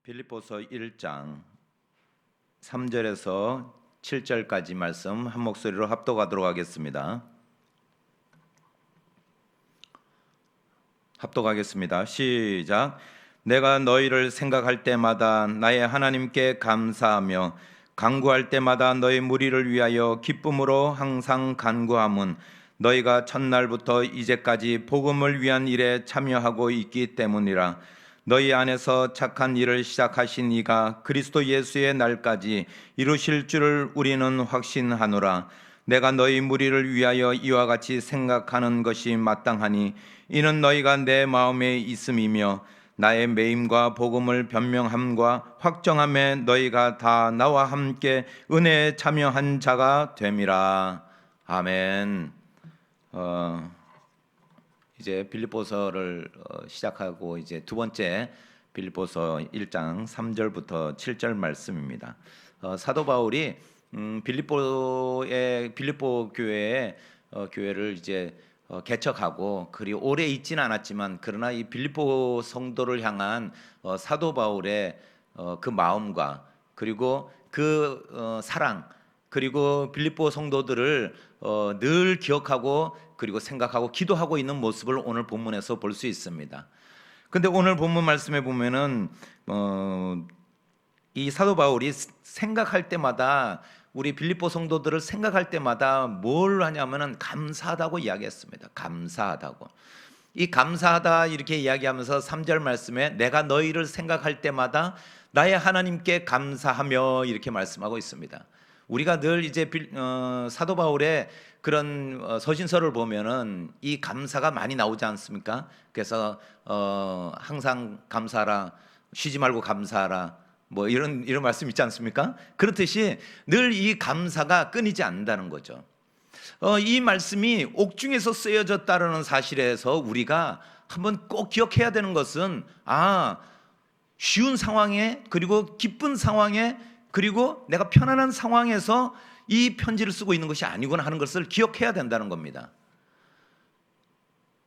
빌립보서 1장 3절에서 7절까지 말씀 한 목소리로 합독하도록 하겠습니다. 합독하겠습니다. 시작. 내가 너희를 생각할 때마다 나의 하나님께 감사하며 간구할 때마다 너희 무리를 위하여 기쁨으로 항상 간구함은 너희가 첫날부터 이제까지 복음을 위한 일에 참여하고 있기 때문이라. 너희 안에서 착한 일을 시작하신 이가 그리스도 예수의 날까지 이루실 줄을 우리는 확신하노라. 내가 너희 무리를 위하여 이와 같이 생각하는 것이 마땅하니 이는 너희가 내 마음에 있음이며 나의 매임과 복음을 변명함과 확정함에 너희가 다 나와 함께 은혜에 참여한 자가 됨이라. 아멘. 이제 빌립보서를 시작하고 이제 두 번째 빌립보서 1장 3절부터 7절 말씀입니다. 사도 바울이 빌립보 교회의 교회를 이제 개척하고 그리 오래 있지는 않았지만 그러나 이 빌립보 성도를 향한 사도 바울의 그 마음과 그리고 그 사랑 그리고 빌립보 성도들을 늘 기억하고 그리고 생각하고 기도하고 있는 모습을 오늘 본문에서 볼 수 있습니다. 근데 오늘 본문 말씀에 보면은 이 사도 바울이 생각할 때마다 우리 빌립보 성도들을 생각할 때마다 뭘 하냐면은 감사하다고 이야기했습니다. 감사하다고. 이 감사하다 이렇게 이야기하면서 3절 말씀에 내가 너희를 생각할 때마다 나의 하나님께 감사하며 이렇게 말씀하고 있습니다. 우리가 늘 이제 사도 바울의 그런 서신서를 보면은 이 감사가 많이 나오지 않습니까? 그래서 항상 감사하라, 쉬지 말고 감사하라, 뭐 이런 말씀 있지 않습니까? 그렇듯이 늘 이 감사가 끊이지 않는다는 거죠. 이 말씀이 옥중에서 쓰여졌다는 사실에서 우리가 한번 꼭 기억해야 되는 것은 쉬운 상황에 그리고 기쁜 상황에 그리고 내가 편안한 상황에서 이 편지를 쓰고 있는 것이 아니구나 하는 것을 기억해야 된다는 겁니다.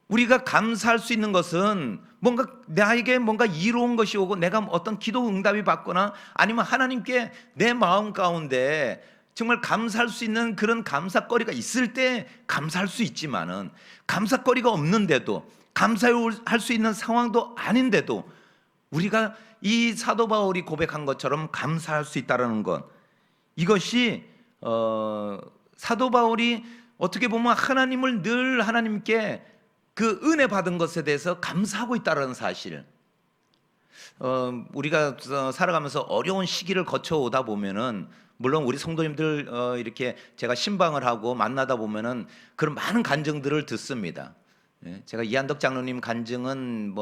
우리가 감사할 수 있는 것은 뭔가 나에게 뭔가 이로운 것이 오고 내가 어떤 기도 응답이 받거나 아니면 하나님께 내 마음 가운데 정말 감사할 수 있는 그런 감사거리가 있을 때 감사할 수 있지만은 감사거리가 없는데도 감사할 수 있는 상황도 아닌데도 우리가 이 사도 바울이 고백한 것처럼 감사할 수 있다는 것, 이것이 사도 바울이 어떻게 보면 하나님을 늘 하나님께 그 은혜 받은 것에 대해서 감사하고 있다는 사실. 우리가 살아가면서 어려운 시기를 거쳐오다 보면은 물론 우리 성도님들 이렇게 제가 신방을 하고 만나다 보면은 그런 많은 간증들을 듣습니다. 제가 이한덕 장로님 간증은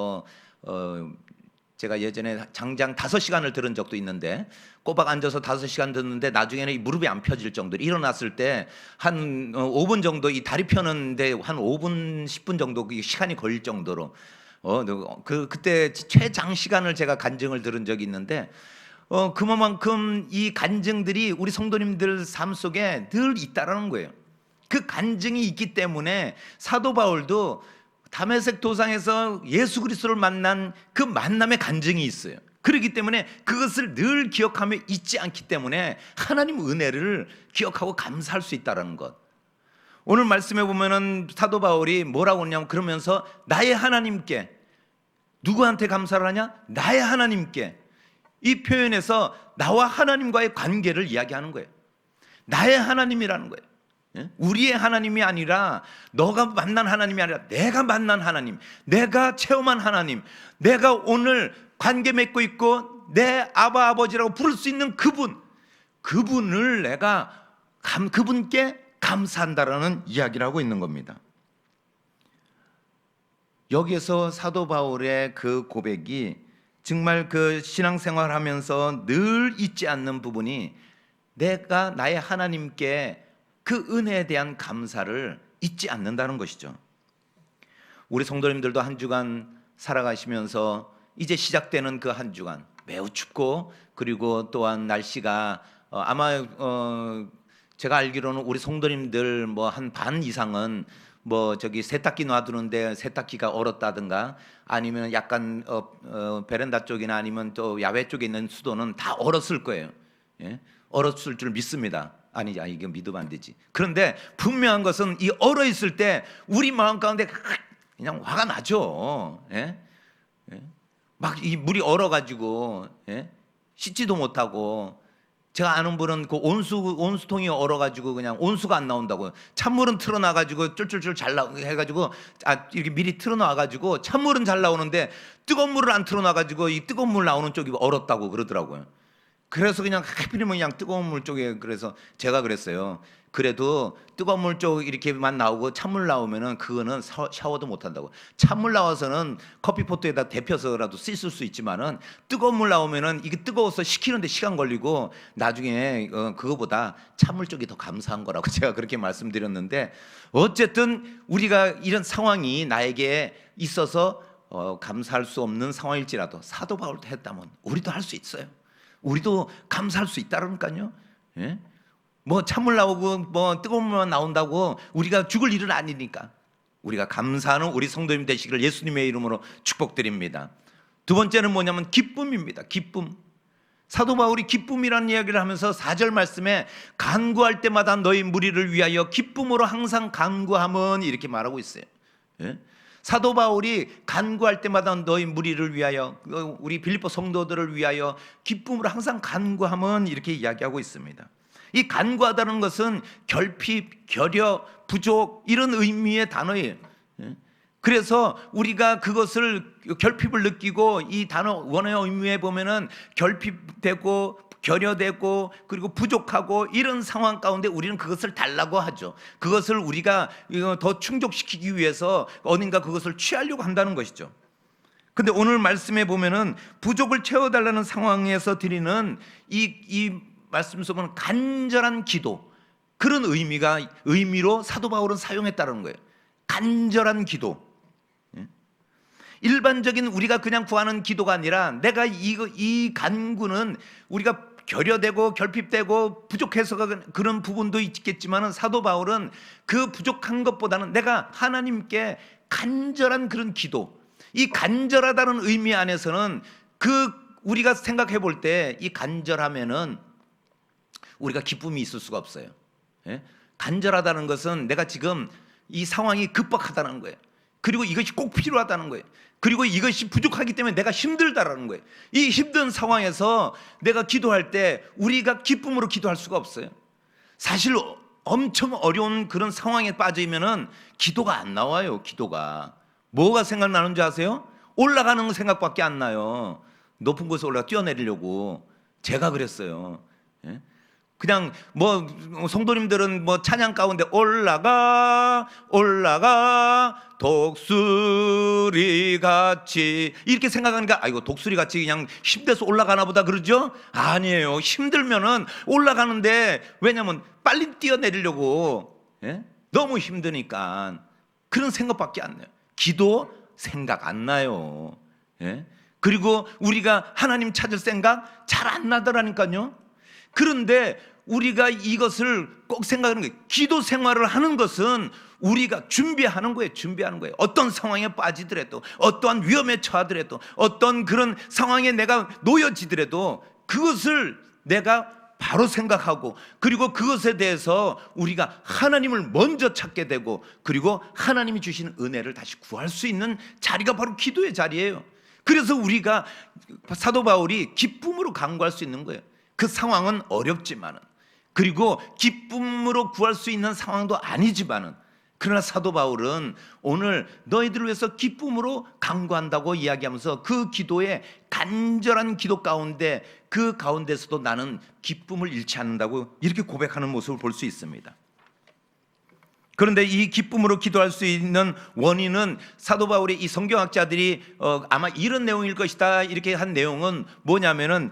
제가 예전에 장장 5시간을 들은 적도 있는데 꼬박 앉아서 5시간 듣는데 나중에는 이 무릎이 안 펴질 정도로 일어났을 때 한 5분 정도 이 다리 펴는데 한 5분 10분 정도 시간이 걸릴 정도로 그때 최장시간을 제가 간증을 들은 적이 있는데 그만큼 이 간증들이 우리 성도님들 삶 속에 늘 있다라는 거예요. 그 간증이 있기 때문에 사도 바울도 다메섹 도상에서 예수 그리스도를 만난 그 만남의 간증이 있어요. 그렇기 때문에 그것을 늘 기억하며 잊지 않기 때문에 하나님 은혜를 기억하고 감사할 수 있다는 것. 오늘 말씀해 보면은 사도 바울이 뭐라고 하냐면 그러면서 나의 하나님께, 누구한테 감사를 하냐? 나의 하나님께. 이 표현에서 나와 하나님과의 관계를 이야기하는 거예요. 나의 하나님이라는 거예요. 우리의 하나님이 아니라 너가 만난 하나님이 아니라 내가 만난 하나님, 내가 체험한 하나님, 내가 오늘 관계 맺고 있고 내 아바 아버지라고 부를 수 있는 그분을 내가 그분께 감사한다라는 이야기를 하고 있는 겁니다. 여기에서 사도 바울의 그 고백이 정말 그 신앙생활 하면서 늘 잊지 않는 부분이 내가 나의 하나님께 그 은혜에 대한 감사를 잊지 않는다는 것이죠. 우리 성도님들도 한 주간 살아가시면서 이제 시작되는 그 한 주간 매우 춥고 그리고 또한 날씨가 아마 제가 알기로는 우리 성도님들 한 반 이상은 뭐 저기 세탁기 놔두는데 세탁기가 얼었다든가 아니면 약간 베란다 쪽이나 아니면 또 야외 쪽에 있는 수도는 다 얼었을 거예요. 예? 얼었을 줄 믿습니다. 아니지, 이거 믿으면 안 되지. 그런데 분명한 것은 이 얼어 있을 때 우리 마음 가운데 그냥 화가 나죠. 예? 예? 막 이 물이 얼어가지고 예? 씻지도 못하고, 제가 아는 분은 그 온수통이 얼어가지고 그냥 온수가 안 나온다고요. 찬물은 틀어놔가지고 쫄쫄쫄 잘 해가지고 이렇게 미리 틀어놔가지고 찬물은 잘 나오는데 뜨거운 물을 안 틀어놔가지고 이 뜨거운 물 나오는 쪽이 얼었다고 그러더라고요. 그래서 그냥 하필이면 그냥 뜨거운 물 쪽에, 그래서 제가 그랬어요. 그래도 뜨거운 물 쪽 이렇게만 나오고 찬물 나오면은 그거는 샤워도 못 한다고. 찬물 나와서는 커피포트에다 데펴서라도 씻을 수 있지만은 뜨거운 물 나오면은 이게 뜨거워서 식히는데 시간 걸리고 나중에 그거보다 찬물 쪽이 더 감사한 거라고 제가 그렇게 말씀드렸는데, 어쨌든 우리가 이런 상황이 나에게 있어서 감사할 수 없는 상황일지라도 사도 바울도 했다면 우리도 할 수 있어요. 우리도 감사할 수 있다니까요. 예? 뭐 찬물 나오고 뭐 뜨거운 물만 나온다고 우리가 죽을 일은 아니니까 우리가 감사하는 우리 성도님 되시기를 예수님의 이름으로 축복드립니다. 두 번째는 뭐냐면 기쁨입니다. 기쁨. 사도 바울이 기쁨이라는 이야기를 하면서 4절 말씀에 간구할 때마다 너희 무리를 위하여 기쁨으로 항상 간구함은 이렇게 말하고 있어요. 예? 사도 바울이 간구할 때마다 너희 무리를 위하여, 우리 빌립보 성도들을 위하여 기쁨으로 항상 간구함은 이렇게 이야기하고 있습니다. 이 간구하다는 것은 결핍, 결여, 부족 이런 의미의 단어예요. 그래서 우리가 그것을 결핍을 느끼고 이 단어 원어의 의미에 보면은 결핍되고 결여되고 그리고 부족하고 이런 상황 가운데 우리는 그것을 달라고 하죠. 그것을 우리가 더 충족시키기 위해서 어딘가 그것을 취하려고 한다는 것이죠. 근데 오늘 말씀에 보면은 부족을 채워달라는 상황에서 드리는 이 말씀 속은 간절한 기도, 그런 의미로 사도 바울은 사용했다는 거예요. 간절한 기도. 일반적인 우리가 그냥 구하는 기도가 아니라 내가 이 간구는 우리가 결여되고 결핍되고 부족해서 그런 부분도 있겠지만 사도 바울은 그 부족한 것보다는 내가 하나님께 간절한 그런 기도, 이 간절하다는 의미 안에서는 우리가 생각해 볼 때 이 간절하면은 우리가 기쁨이 있을 수가 없어요. 예? 간절하다는 것은 내가 지금 이 상황이 급박하다는 거예요. 그리고 이것이 꼭 필요하다는 거예요. 그리고 이것이 부족하기 때문에 내가 힘들다라는 거예요. 이 힘든 상황에서 내가 기도할 때 우리가 기쁨으로 기도할 수가 없어요. 사실 엄청 어려운 그런 상황에 빠지면은 기도가 안 나와요. 기도가 뭐가 생각나는 줄 아세요? 올라가는 생각밖에 안 나요. 높은 곳에 올라가 뛰어내리려고. 제가 그랬어요. 예? 그냥 뭐 성도님들은 뭐 찬양 가운데 올라가 독수리 같이 이렇게 생각하니까 이거 독수리 같이 그냥 힘들어서 올라가나 보다 그러죠? 아니에요. 힘들면은 올라가는데, 왜냐면 빨리 뛰어내리려고. 예? 너무 힘드니까 그런 생각밖에 안 나요. 기도 생각 안 나요. 예? 그리고 우리가 하나님 찾을 생각 잘 안 나더라니까요. 그런데 우리가 이것을 꼭 생각하는 거예요. 기도 생활을 하는 것은 우리가 준비하는 거예요. 준비하는 거예요. 어떤 상황에 빠지더라도, 어떠한 위험에 처하더라도, 어떤 그런 상황에 내가 놓여지더라도 그것을 내가 바로 생각하고, 그리고 그것에 대해서 우리가 하나님을 먼저 찾게 되고, 그리고 하나님이 주신 은혜를 다시 구할 수 있는 자리가 바로 기도의 자리예요. 그래서 우리가 사도 바울이 기쁨으로 간구할 수 있는 거예요. 그 상황은 어렵지만은, 그리고 기쁨으로 구할 수 있는 상황도 아니지만은, 그러나 사도 바울은 오늘 너희들을 위해서 기쁨으로 간구한다고 이야기하면서 그 기도의 간절한 기도 가운데, 그 가운데서도 나는 기쁨을 잃지 않는다고 이렇게 고백하는 모습을 볼 수 있습니다. 그런데 이 기쁨으로 기도할 수 있는 원인은 사도 바울의 이 성경학자들이 아마 이런 내용일 것이다 이렇게 한 내용은 뭐냐면은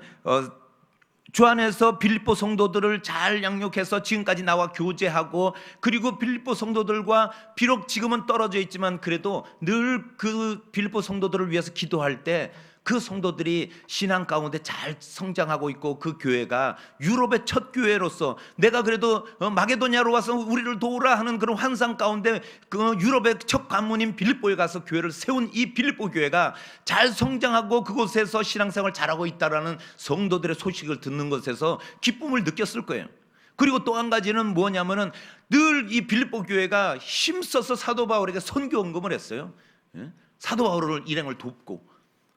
주 안에서 빌립보 성도들을 잘 양육해서 지금까지 나와 교제하고, 그리고 빌립보 성도들과 비록 지금은 떨어져 있지만 그래도 늘 그 빌립보 성도들을 위해서 기도할 때 그 성도들이 신앙 가운데 잘 성장하고 있고 그 교회가 유럽의 첫 교회로서 내가 그래도 마게도냐로 와서 우리를 도우라 하는 그런 환상 가운데 그 유럽의 첫 관문인 빌립보에 가서 교회를 세운 이 빌립보 교회가 잘 성장하고 그곳에서 신앙생활 잘하고 있다라는 성도들의 소식을 듣는 것에서 기쁨을 느꼈을 거예요. 그리고 또 한 가지는 뭐냐면은 늘 이 빌립보 교회가 힘써서 사도 바울에게 선교 헌금을 했어요. 사도 바울을 일행을 돕고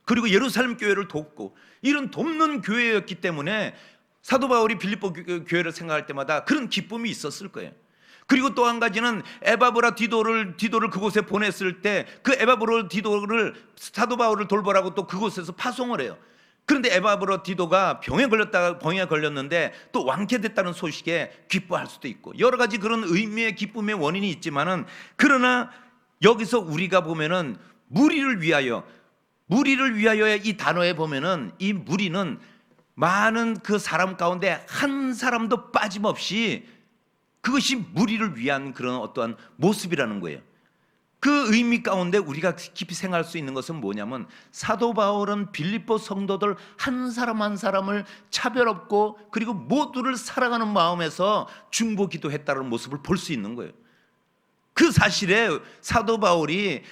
그리고 예루살렘 교회를 돕고 이런 돕는 교회였기 때문에 사도 바울이 빌립보 교회를 생각할 때마다 그런 기쁨이 있었을 거예요. 그리고 또 한 가지는 에바브라 디도를 그곳에 보냈을 때 그 에바브라 디도를 사도 바울을 돌보라고 또 그곳에서 파송을 해요. 그런데 에바브라 디도가 병에 걸렸는데 또 완쾌됐다는 소식에 기뻐할 수도 있고 여러 가지 그런 의미의 기쁨의 원인이 있지만은 그러나 여기서 우리가 보면은 무리를 위하여의 이 단어에 보면은 이 무리는 많은 그 사람 가운데 한 사람도 빠짐없이 그것이 무리를 위한 그런 어떠한 모습이라는 거예요. 그 의미 가운데 우리가 깊이 생각할 수 있는 것은 뭐냐면 사도 바울은 빌립보 성도들 한 사람 한 사람을 차별 없고 그리고 모두를 사랑하는 마음에서 중보 기도했다는 모습을 볼 수 있는 거예요. 그 사실에 사도 바울이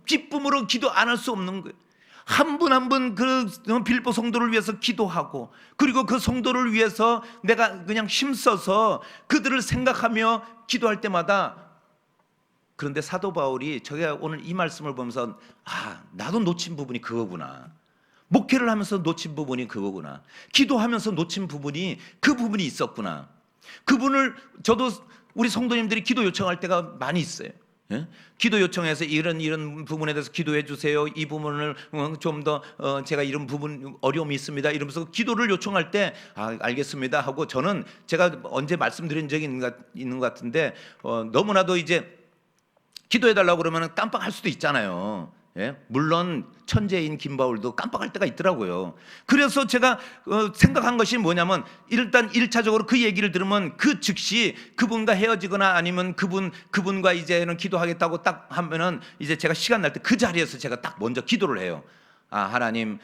기쁨으로 기도 안 할 수 없는 거예요. 한 분 한 분 그 빌립보 성도를 위해서 기도하고 그리고 그 성도를 위해서 내가 그냥 힘써서 그들을 생각하며 기도할 때마다 그런데 사도 바울이 제가 오늘 이 말씀을 보면서 나도 놓친 부분이 그거구나. 목회를 하면서 놓친 부분이 그거구나. 기도하면서 놓친 부분이 그 부분이 있었구나. 그분을 저도 우리 성도님들이 기도 요청할 때가 많이 있어요. 기도 요청해서 이런 부분에 대해서 기도해 주세요. 이 부분을 좀 더 제가 이런 부분 어려움이 있습니다. 이러면서 기도를 요청할 때 알겠습니다 하고 저는 제가 언제 말씀드린 적이 있는 것 같은데 너무나도 이제 기도해 달라고 그러면 깜빡할 수도 있잖아요. 물론 천재인 김바울도 깜빡할 때가 있더라고요. 그래서 제가 생각한 것이 뭐냐면 일단 1차적으로 그 얘기를 들으면 그 즉시 그분과 헤어지거나 아니면 그분과 이제는 기도하겠다고 딱 하면은 이제 제가 시간 날 때 그 자리에서 제가 딱 먼저 기도를 해요. 하나님,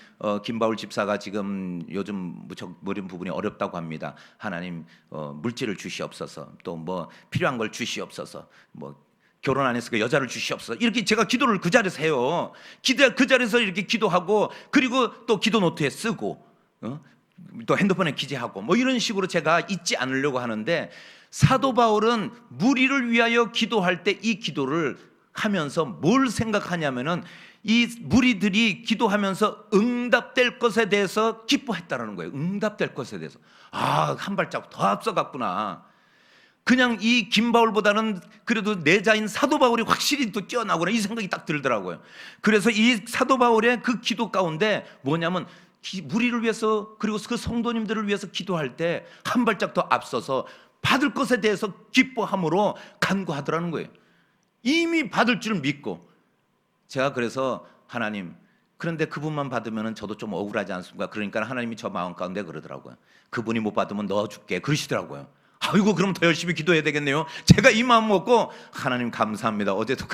김바울 집사가 지금 요즘 무척 모든 부분이 어렵다고 합니다. 하나님, 물질을 주시옵소서. 또 뭐 필요한 걸 주시옵소서. 뭐 결혼 안 했으니까 여자를 주시옵소서. 이렇게 제가 기도를 그 자리에서 해요. 그 자리에서 이렇게 기도하고 그리고 또 기도 노트에 쓰고 또 핸드폰에 기재하고 뭐 이런 식으로 제가 잊지 않으려고 하는데 사도 바울은 무리를 위하여 기도할 때 이 기도를 하면서 뭘 생각하냐면은 이 무리들이 기도하면서 응답될 것에 대해서 기뻐했다라는 거예요. 응답될 것에 대해서 한 발자국 더 앞서갔구나. 그냥 이 김바울보다는 그래도 내자인 사도 바울이 확실히 또 뛰어나구나 이 생각이 딱 들더라고요. 그래서 이 사도 바울의 그 기도 가운데 뭐냐면 무리를 위해서 그리고 그 성도님들을 위해서 기도할 때 한 발짝 더 앞서서 받을 것에 대해서 기뻐함으로 간구하더라는 거예요. 이미 받을 줄 믿고 제가 그래서 하나님 그런데 그분만 받으면 저도 좀 억울하지 않습니까? 그러니까 하나님이 저 마음 가운데 그러더라고요. 그분이 못 받으면 넣어줄게 그러시더라고요. 아이고 그럼 더 열심히 기도해야 되겠네요. 제가 이 마음 먹고 하나님 감사합니다. 어제도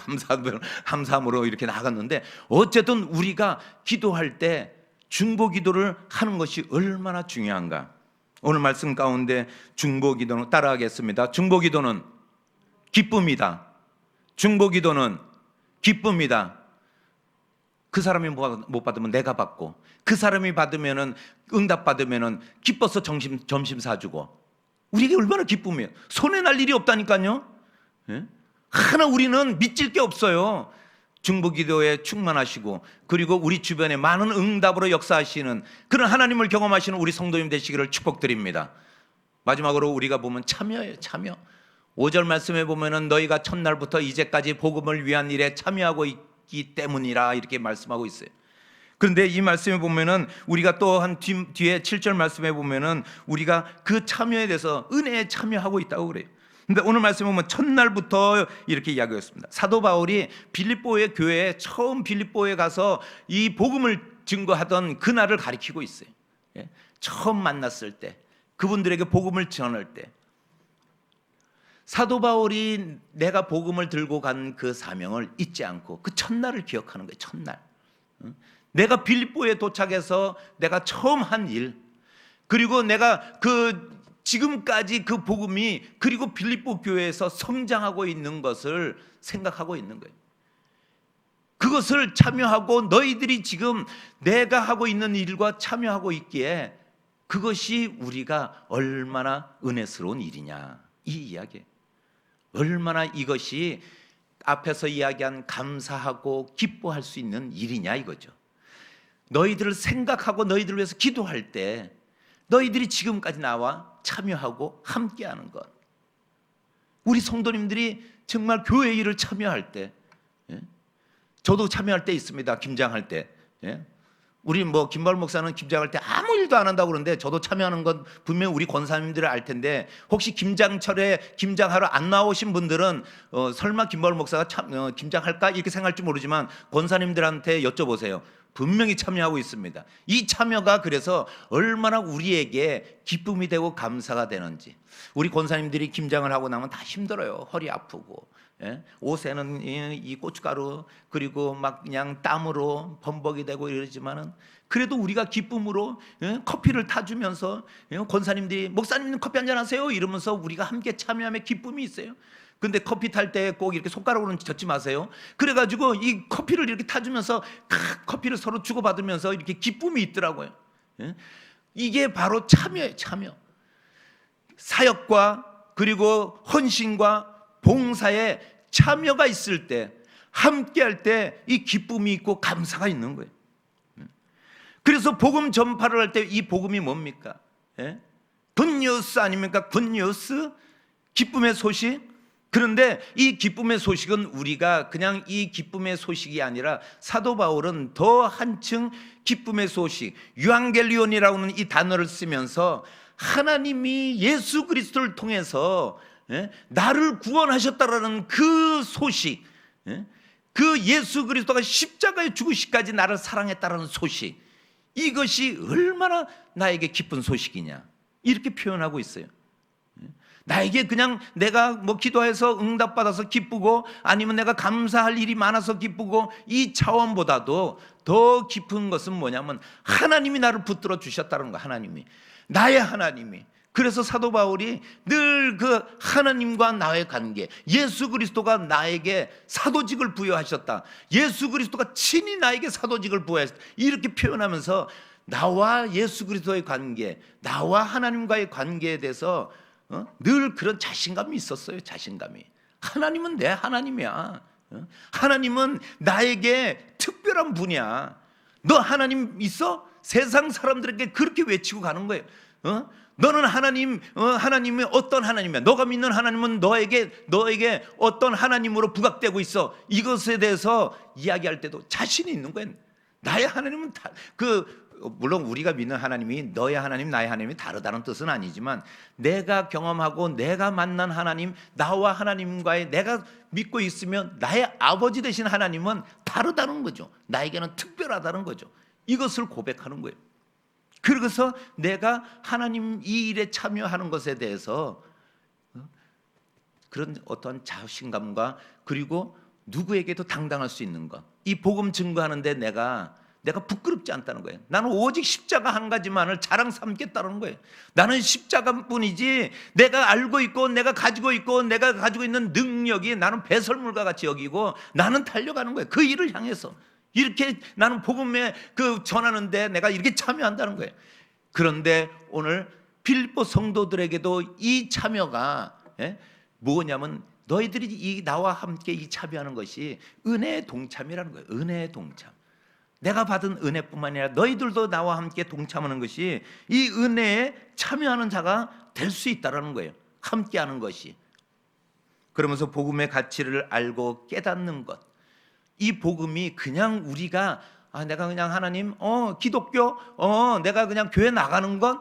감사함으로 이렇게 나갔는데 어쨌든 우리가 기도할 때 중보 기도를 하는 것이 얼마나 중요한가. 오늘 말씀 가운데 중보 기도는 따라하겠습니다. 중보 기도는 기쁨이다. 중보 기도는 기쁨이다. 그 사람이 못 받으면 내가 받고 그 사람이 받으면은 응답 받으면은 기뻐서 점심 사주고 우리에게 얼마나 기쁨이에요. 손해 날 일이 없다니까요. 하나 우리는 믿질 게 없어요. 중보기도에 충만하시고 그리고 우리 주변에 많은 응답으로 역사하시는 그런 하나님을 경험하시는 우리 성도님 되시기를 축복드립니다. 마지막으로 우리가 보면 참여예요. 참여. 5절 말씀에 보면은 너희가 첫날부터 이제까지 복음을 위한 일에 참여하고 있기 때문이라 이렇게 말씀하고 있어요. 그런데 이 말씀에 보면은 우리가 또 한 뒤에 7절 말씀에 보면은 우리가 그 참여에 대해서 은혜에 참여하고 있다고 그래요. 근데 오늘 말씀에 보면 첫날부터 이렇게 이야기했습니다. 사도 바울이 빌립보의 교회에 처음 빌립보에 가서 이 복음을 증거하던 그날을 가리키고 있어요. 처음 만났을 때 그분들에게 복음을 전할 때 사도 바울이 내가 복음을 들고 간 그 사명을 잊지 않고 그 첫날을 기억하는 거예요. 첫날. 내가 빌립보에 도착해서 내가 처음 한 일, 그리고 내가 지금까지 그 복음이 그리고 빌립보 교회에서 성장하고 있는 것을 생각하고 있는 거예요. 그것을 참여하고 너희들이 지금 내가 하고 있는 일과 참여하고 있기에 그것이 우리가 얼마나 은혜스러운 일이냐, 이 이야기예요. 얼마나 이것이 앞에서 이야기한 감사하고 기뻐할 수 있는 일이냐 이거죠. 너희들을 생각하고 너희들을 위해서 기도할 때 너희들이 지금까지 나와 참여하고 함께하는 것, 우리 성도님들이 정말 교회 일을 참여할 때, 저도 참여할 때 있습니다. 김장할 때. 우리 김바울 목사는 김장할 때 아무 일도 안 한다고 그러는데 저도 참여하는 건 분명 우리 권사님들은 알 텐데, 혹시 김장철에 김장하러 안 나오신 분들은 설마 김바울 목사가 김장할까 이렇게 생각할지 모르지만 권사님들한테 여쭤보세요. 분명히 참여하고 있습니다. 이 참여가 그래서 얼마나 우리에게 기쁨이 되고 감사가 되는지. 우리 권사님들이 김장을 하고 나면 다 힘들어요. 허리 아프고, 옷에는 이 고춧가루 그리고 막 그냥 땀으로 범벅이 되고 이러지만은 그래도 우리가 기쁨으로 커피를 타주면서 권사님들이 목사님 커피 한잔 하세요 이러면서 우리가 함께 참여하며 기쁨이 있어요. 근데 커피 탈 때 꼭 이렇게 손가락으로는 젓지 마세요. 그래가지고 이 커피를 이렇게 타주면서 커피를 서로 주고받으면서 이렇게 기쁨이 있더라고요. 이게 바로 참여예요. 참여. 사역과 그리고 헌신과 봉사에 참여가 있을 때, 함께할 때 이 기쁨이 있고 감사가 있는 거예요. 그래서 복음 전파를 할 때 이 복음이 뭡니까? 굿뉴스 아닙니까? 굿뉴스, 기쁨의 소식. 그런데 이 기쁨의 소식은 우리가 그냥 이 기쁨의 소식이 아니라 사도 바울은 더 한층 기쁨의 소식, 유앙겔리온이라고 하는 이 단어를 쓰면서 하나님이 예수 그리스도를 통해서 나를 구원하셨다라는 그 소식, 그 예수 그리스도가 십자가에 죽으시기까지 나를 사랑했다라는 소식, 이것이 얼마나 나에게 기쁜 소식이냐 이렇게 표현하고 있어요. 나에게 그냥 내가 기도해서 응답받아서 기쁘고 아니면 내가 감사할 일이 많아서 기쁘고 이 차원보다도 더 깊은 것은 뭐냐면 하나님이 나를 붙들어 주셨다는 거. 하나님이, 나의 하나님이. 그래서 사도 바울이 늘 그 하나님과 나의 관계, 예수 그리스도가 나에게 사도직을 부여하셨다, 예수 그리스도가 친히 나에게 사도직을 부여하셨다, 이렇게 표현하면서 나와 예수 그리스도의 관계, 나와 하나님과의 관계에 대해서 늘 그런 자신감이 있었어요. 자신감이. 하나님은 내 하나님이야. 하나님은 나에게 특별한 분이야. 너 하나님 있어? 세상 사람들에게 그렇게 외치고 가는 거예요. 너는 하나님이 어떤 하나님이야? 너가 믿는 하나님은 너에게 어떤 하나님으로 부각되고 있어? 이것에 대해서 이야기할 때도 자신이 있는 거예요. 나의 하나님은 물론 우리가 믿는 하나님이 너의 하나님, 나의 하나님이 다르다는 뜻은 아니지만 내가 경험하고 내가 만난 하나님, 나와 하나님과의 내가 믿고 있으면 나의 아버지 되신 하나님은 다르다는 거죠. 나에게는 특별하다는 거죠. 이것을 고백하는 거예요. 그래서 내가 하나님 이 일에 참여하는 것에 대해서 그런 어떤 자신감과 그리고 누구에게도 당당할 수 있는 것, 이 복음 증거하는데 내가 부끄럽지 않다는 거예요. 나는 오직 십자가 한 가지만을 자랑 삼겠다는 거예요. 나는 십자가뿐이지 내가 알고 있고 내가 가지고 있는 능력이 나는 배설물과 같이 여기고 나는 달려가는 거예요. 그 일을 향해서 이렇게 나는 복음에 전하는데 내가 이렇게 참여한다는 거예요. 그런데 오늘 빌립보 성도들에게도 이 참여가 뭐냐면 너희들이 나와 함께 이 참여하는 것이 은혜의 동참이라는 거예요. 은혜의 동참. 내가 받은 은혜뿐만 아니라 너희들도 나와 함께 동참하는 것이 이 은혜에 참여하는 자가 될 수 있다는 거예요. 함께하는 것이. 그러면서 복음의 가치를 알고 깨닫는 것. 이 복음이 그냥 우리가 내가 그냥 하나님 기독교 내가 그냥 교회 나가는 것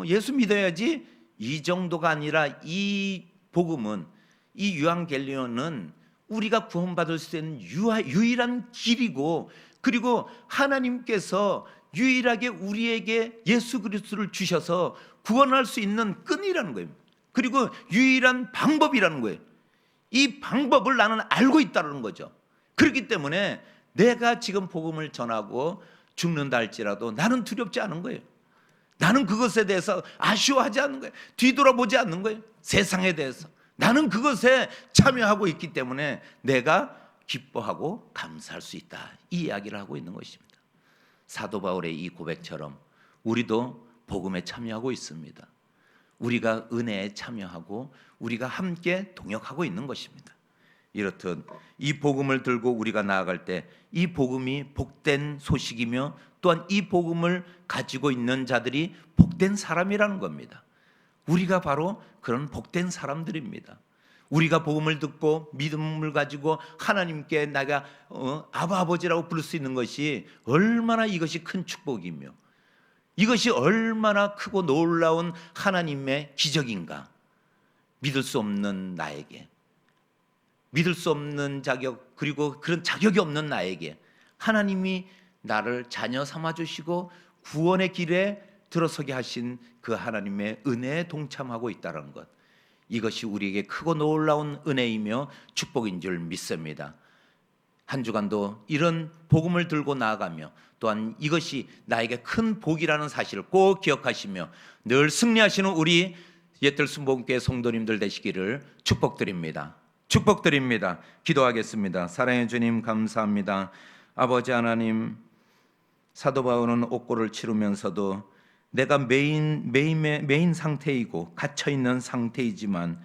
예수 믿어야지 이 정도가 아니라 이 복음은, 이 유앙겔리온은 우리가 구원받을 수 있는 유일한 길이고, 그리고 하나님께서 유일하게 우리에게 예수 그리스도를 주셔서 구원할 수 있는 끈이라는 거예요. 그리고 유일한 방법이라는 거예요. 이 방법을 나는 알고 있다는 거죠. 그렇기 때문에 내가 지금 복음을 전하고 죽는다 할지라도 나는 두렵지 않은 거예요. 나는 그것에 대해서 아쉬워하지 않는 거예요. 뒤돌아보지 않는 거예요. 세상에 대해서 나는 그것에 참여하고 있기 때문에 내가 기뻐하고 감사할 수 있다, 이 이야기를 하고 있는 것입니다. 사도 바울의 이 고백처럼 우리도 복음에 참여하고 있습니다. 우리가 은혜에 참여하고 우리가 함께 동역하고 있는 것입니다. 이렇듯 이 복음을 들고 우리가 나아갈 때 이 복음이 복된 소식이며 또한 이 복음을 가지고 있는 자들이 복된 사람이라는 겁니다. 우리가 바로 그런 복된 사람들입니다. 우리가 복음을 듣고 믿음을 가지고 하나님께 내가 아바 아버지라고 부를 수 있는 것이 얼마나 이것이 큰 축복이며 이것이 얼마나 크고 놀라운 하나님의 기적인가. 믿을 수 없는 나에게, 믿을 수 없는 자격, 그리고 그런 자격이 없는 나에게 하나님이 나를 자녀 삼아주시고 구원의 길에 들어서게 하신 그 하나님의 은혜에 동참하고 있다는 것, 이것이 우리에게 크고 놀라운 은혜이며 축복인 줄 믿습니다. 한 주간도 이런 복음을 들고 나아가며 또한 이것이 나에게 큰 복이라는 사실을 꼭 기억하시며 늘 승리하시는 우리 예틀 순복음교회 성도님들 되시기를 축복드립니다. 축복드립니다. 기도하겠습니다. 사랑해 주님, 감사합니다. 아버지 하나님, 사도 바울은 옥고를 치르면서도 내가 메인 상태이고 갇혀있는 상태이지만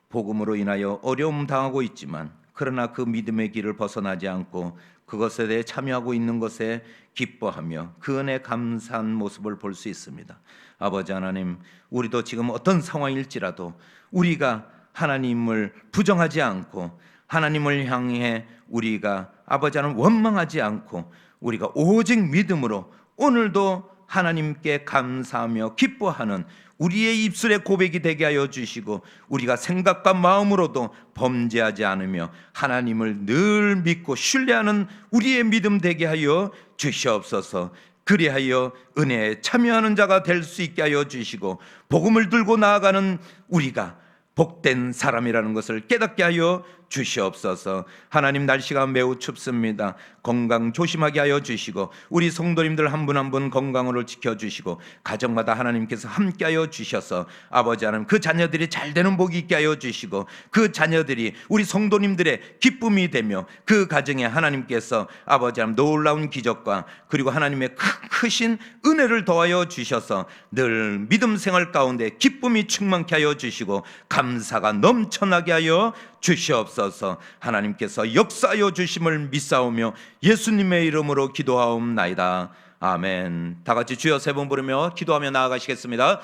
복음으로 인하여 어려움 당하고 있지만 그러나 그 믿음의 길을 벗어나지 않고 그것에 대해 참여하고 있는 것에 기뻐하며 그 은혜 감사한 모습을 볼 수 있습니다. 아버지 하나님, 우리도 지금 어떤 상황일지라도 우리가 하나님을 부정하지 않고 하나님을 향해 우리가 아버지 하나님 원망하지 않고 우리가 오직 믿음으로 오늘도 하나님께 감사하며 기뻐하는 우리의 입술의 고백이 되게 하여 주시고 우리가 생각과 마음으로도 범죄하지 않으며 하나님을 늘 믿고 신뢰하는 우리의 믿음 되게 하여 주시옵소서. 그리하여 은혜에 참여하는 자가 될 수 있게 하여 주시고 복음을 들고 나아가는 우리가 복된 사람이라는 것을 깨닫게 하여 주시옵소서. 하나님, 날씨가 매우 춥습니다. 건강 조심하게 하여 주시고 우리 성도님들 한 분 한 분 건강으로 지켜주시고 가정마다 하나님께서 함께 하여 주셔서 아버지 하나님 그 자녀들이 잘 되는 복이 있게 하여 주시고 그 자녀들이 우리 성도님들의 기쁨이 되며 그 가정에 하나님께서 아버지 하나님 놀라운 기적과 그리고 하나님의 크신 은혜를 더하여 주셔서 늘 믿음 생활 가운데 기쁨이 충만케 하여 주시고 감사가 넘쳐나게 하여 주시옵소서. 하나님께서 역사하여 주심을 믿사오며 예수님의 이름으로 기도하옵나이다. 아멘. 다 같이 주여 세 번 부르며 기도하며 나아가시겠습니다.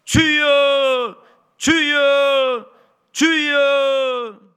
주여, 주여, 주여.